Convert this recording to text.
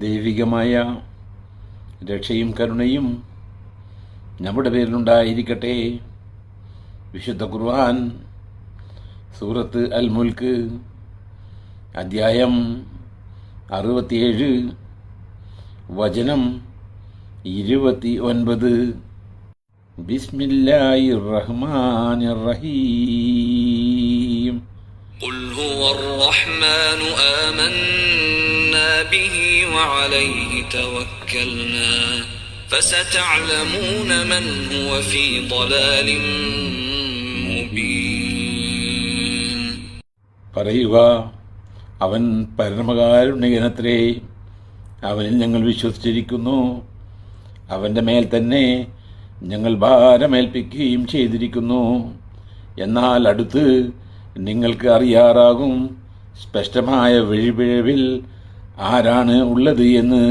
ദൈവികമായ രക്ഷയും കരുണയും നമ്മുടെ പേരിലുണ്ടായിരിക്കട്ടെ. വിശുദ്ധ ഖുർആൻ സൂറത്ത് അൽ മുൽക്ക് അധ്യായം 67 വചനം 29. ബിസ്മില്ലാഹിർ റഹ്മാനിർ റഹീം. ഖുൽ ഹുവർ റഹ്മാനു ആമന്നാ ബിഹി വഅലൈഹി തവക്കൽനാ ഫസതഅലമൂന മൻ ഹുവ ഫീ ളലാലിൻ മുബീൻ. പറയുക, അവൻ പരമകാരുണ്യകനത്രേ, അവനിൽ ഞങ്ങൾ വിശ്വസിച്ചിരിക്കുന്നു, അവൻ്റെ മേൽ തന്നെ ഞങ്ങൾ ഭാരമേൽപ്പിക്കുകയും ചെയ്തിരിക്കുന്നു. എന്നാൽ അടുത്ത് നിങ്ങൾക്ക് അറിയാറാകും സ്പഷ്ടമായ വഴിപിഴവിൽ ആരാണ് ഉള്ളത് എന്ന്.